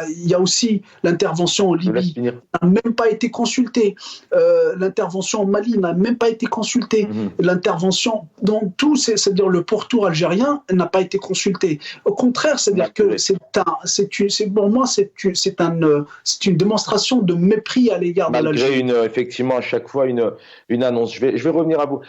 Speaker 3: il y a aussi l'intervention en Libye n'a même pas été consultée. L'intervention en Mali n'a même pas été consultée. L'intervention dans tout, c'est-à-dire le pourtour algérien, n'a pas été consulté. Au contraire, c'est-à-dire que pour moi, c'est une démonstration de mépris à l'égard de l'Algérie.
Speaker 1: Effectivement, à chaque fois, une annonce. Je vais revenir à vous.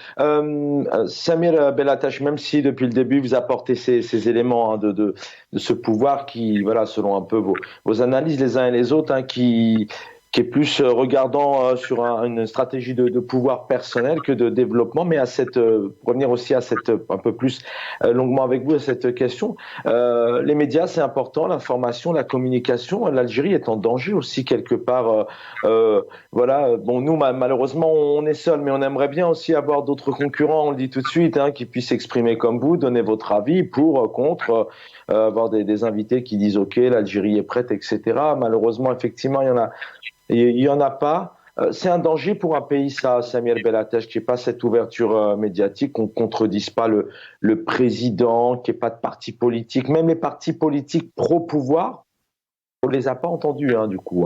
Speaker 1: Samir Belatache, même si depuis le début, vous apportez ces éléments de ce pouvoir qui, voilà, selon un peu vos analyses les uns et les autres, qui est plus regardant sur une stratégie de pouvoir personnel que de développement, mais revenir aussi à un peu plus longuement avec vous à cette question. Les médias, c'est important, l'information, la communication. L'Algérie est en danger aussi quelque part. Voilà. Bon, nous, malheureusement, on est seul, mais on aimerait bien aussi avoir d'autres concurrents, on le dit tout de suite, qui puissent s'exprimer comme vous, donner votre avis pour, contre, avoir des invités qui disent OK, l'Algérie est prête, etc. Malheureusement, effectivement, il y en a pas. C'est un danger pour un pays, ça, Samir Belatache, qu'il n'y ait pas cette ouverture médiatique, qu'on ne contredise pas le président, qu'il n'y ait pas de parti politique. Même les partis politiques pro-pouvoir, on ne les a pas entendus, du coup.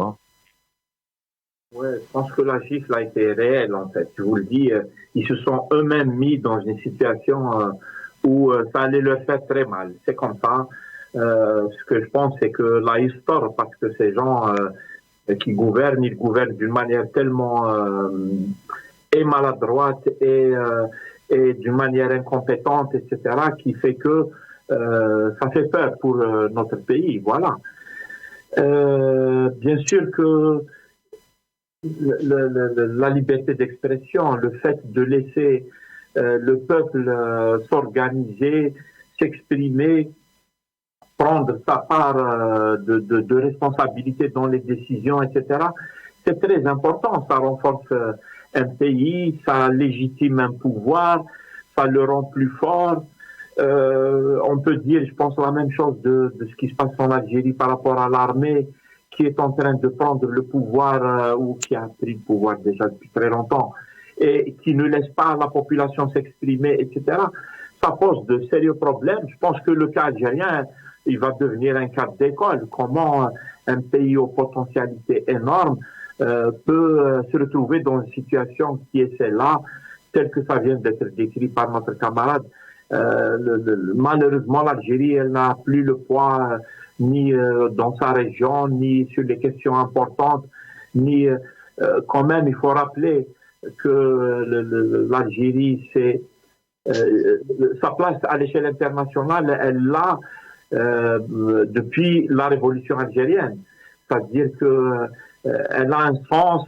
Speaker 2: Ouais, je pense que la gifle a été réelle, en fait. Je vous le dis, ils se sont eux-mêmes mis dans une situation où ça allait leur faire très mal. C'est comme ça. Ce que je pense, c'est que là, ils sortent parce que ces gens qui gouvernent, ils gouvernent d'une manière tellement et maladroite et d'une manière incompétente, etc., qui fait que ça fait peur pour notre pays. Voilà. Bien sûr que la liberté d'expression, le fait de laisser le peuple s'organiser, s'exprimer, prendre sa part de responsabilité dans les décisions, etc., c'est très important. Ça renforce un pays, ça légitime un pouvoir, ça le rend plus fort. On peut dire, je pense, la même chose de ce qui se passe en Algérie par rapport à l'armée qui est en train de prendre le pouvoir ou qui a pris le pouvoir déjà depuis très longtemps et qui ne laisse pas la population s'exprimer, etc. Ça pose de sérieux problèmes. Je pense que le cas algérien, il va devenir un cas d'école. Comment un pays aux potentialités énormes, peut se retrouver dans une situation qui est celle-là, telle que ça vient d'être décrit par notre camarade. Malheureusement, l'Algérie, elle n'a plus le poids ni dans sa région, ni sur les questions importantes, ni quand même, il faut rappeler que l'Algérie, c'est sa place à l'échelle internationale, elle l'a depuis la révolution algérienne. C'est-à-dire que elle a un sens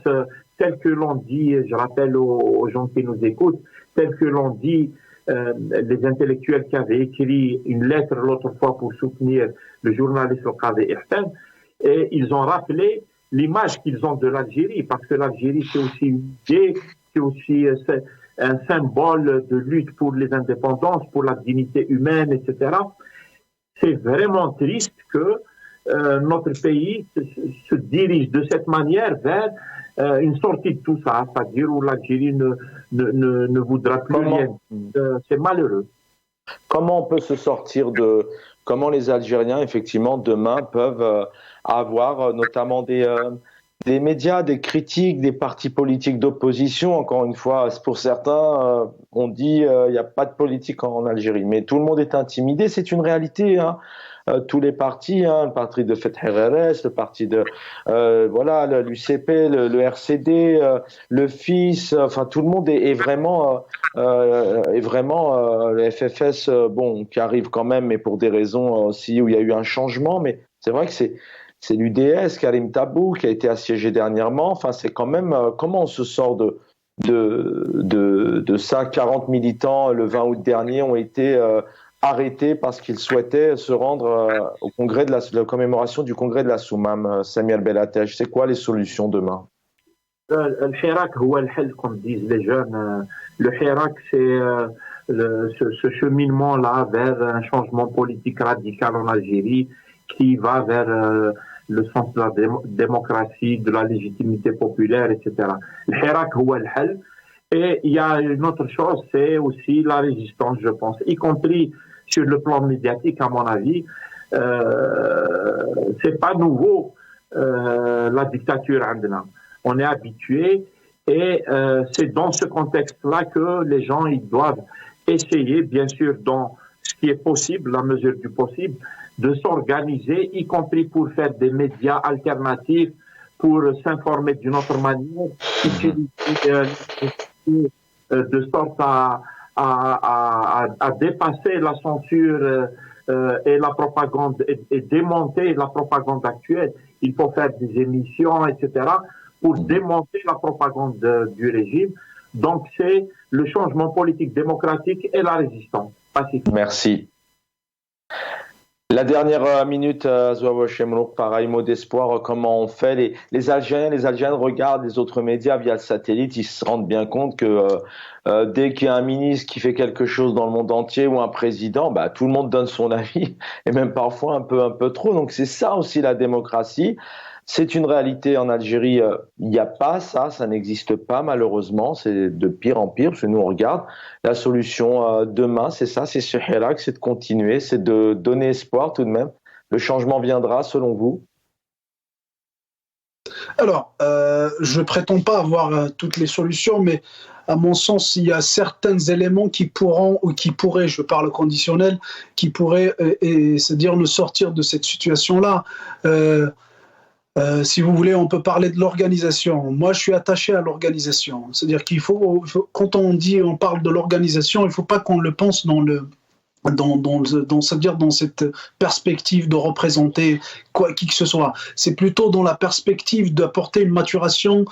Speaker 2: tel que l'on dit, je rappelle aux gens qui nous écoutent, tel que l'on dit les intellectuels qui avaient écrit une lettre l'autre fois pour soutenir le journaliste au Qadi Ihsan, et ils ont rappelé l'image qu'ils ont de l'Algérie, parce que l'Algérie c'est aussi une idée, c'est aussi un symbole de lutte pour les indépendances, pour la dignité humaine, etc. C'est vraiment triste que notre pays se dirige de cette manière vers une sortie de tout ça, c'est-à-dire où l'Algérie ne voudra plus rien. C'est malheureux.
Speaker 1: Comment on peut se sortir de... Comment les Algériens, effectivement, demain peuvent avoir notamment des médias, des critiques, des partis politiques d'opposition. Encore une fois, pour certains, on dit il n'y a pas de politique en Algérie. Mais tout le monde est intimidé, c'est une réalité. Hein. Tous les partis, le parti de Fethi Reres, le parti de voilà, l'UCP, le RCD, le FIS, enfin tout le monde est vraiment le FFS, bon, qui arrive quand même, mais pour des raisons aussi où il y a eu un changement. Mais c'est vrai que c'est l'UDS, Karim Tabou, qui a été assiégé dernièrement. Enfin, c'est quand même comment on se sort de ça. 40 militants le 20 août dernier ont été arrêtés parce qu'ils souhaitaient se rendre au congrès de la commémoration du congrès de la Soumam. Samuel Bellatèche, c'est quoi les solutions demain?
Speaker 2: Le Hirak, comme disent les jeunes, le Hirak, c'est ce cheminement-là vers un changement politique radical en Algérie qui va vers le sens de la démocratie, de la légitimité populaire, etc. Le Hirak, et il y a une autre chose, c'est aussi la résistance, je pense, y compris sur le plan médiatique, à mon avis. C'est pas nouveau, la dictature andina. On est habitué et c'est dans ce contexte-là que les gens ils doivent essayer, bien sûr, dans ce qui est possible, la mesure du possible, de s'organiser, y compris pour faire des médias alternatifs, pour s'informer d'une autre manière, de sorte à dépasser la censure et la propagande et démonter la propagande actuelle. Il faut faire des émissions, etc., pour démonter la propagande du régime. Donc c'est le changement politique démocratique et la résistance pacifique.
Speaker 1: Merci. La dernière minute, Zouawa Chemrouk, pareil, mot d'espoir, comment on fait? Les Algériens, les Algériennes regardent les autres médias via le satellite, ils se rendent bien compte que dès qu'il y a un ministre qui fait quelque chose dans le monde entier ou un président, bah, tout le monde donne son avis, et même parfois un peu trop. Donc c'est ça aussi la démocratie. C'est une réalité en Algérie, il n'y a pas ça n'existe pas malheureusement, c'est de pire en pire, parce que nous on regarde. La solution demain, c'est ça, c'est ce Hirak, c'est de continuer, c'est de donner espoir tout de même. Le changement viendra selon vous?
Speaker 3: Alors, je prétends pas avoir toutes les solutions, mais à mon sens, il y a certains éléments qui pourront ou qui pourraient, je parle conditionnel, qui pourraient, c'est-à-dire nous sortir de cette situation-là. Si vous voulez, on peut parler de l'organisation. Moi, je suis attaché à l'organisation. C'est-à-dire qu'il faut, quand on parle de l'organisation, il ne faut pas qu'on le pense c'est-à-dire dans cette perspective de représenter qui que ce soit. C'est plutôt dans la perspective d'apporter une maturation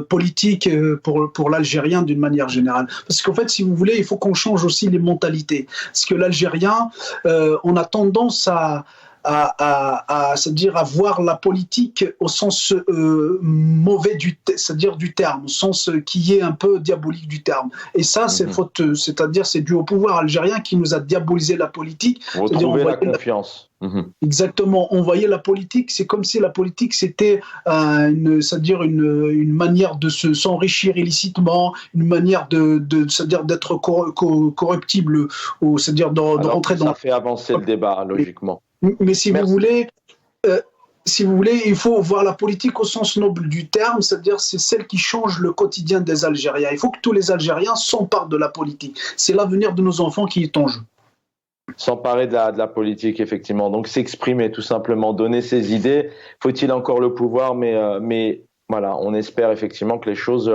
Speaker 3: politique pour l'Algérien d'une manière générale. Parce qu'en fait, si vous voulez, il faut qu'on change aussi les mentalités. Parce que l'Algérien, on a tendance c'est-à-dire à voir la politique au sens mauvais c'est-à-dire du terme, au sens qui est un peu diabolique du terme. Et ça, c'est faute, c'est-à-dire c'est dû au pouvoir algérien qui nous a diabolisé la politique.
Speaker 1: Retrouver la confiance.
Speaker 3: Exactement. On voyait la politique, c'est comme si la politique c'était c'est-à-dire une manière de s'enrichir illicitement, une manière c'est-à-dire d'être corruptible, c'est-à-dire de rentrer dans.
Speaker 1: Ça fait avancer le débat logiquement.
Speaker 3: Mais si Merci. Vous voulez, si vous voulez, il faut voir la politique au sens noble du terme, c'est-à-dire c'est celle qui change le quotidien des Algériens. Il faut que tous les Algériens s'emparent de la politique. C'est l'avenir de nos enfants qui est en jeu.
Speaker 1: S'emparer de la politique, effectivement. Donc s'exprimer, tout simplement, donner ses idées. Faut-il encore le pouvoir, mais voilà, on espère effectivement que les choses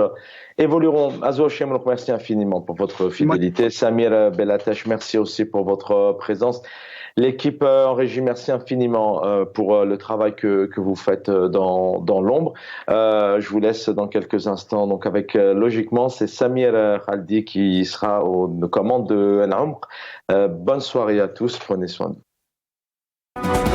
Speaker 1: évolueront. Azo Hachem, merci infiniment pour votre fidélité. Samir Bellatesh, merci aussi pour votre présence. L'équipe en régie, merci infiniment pour le travail que vous faites dans l'ombre. Je vous laisse dans quelques instants. Donc avec logiquement, c'est Samir Khaldi qui sera aux commandes de Al-Amr. Bonne soirée à tous, prenez soin de vous.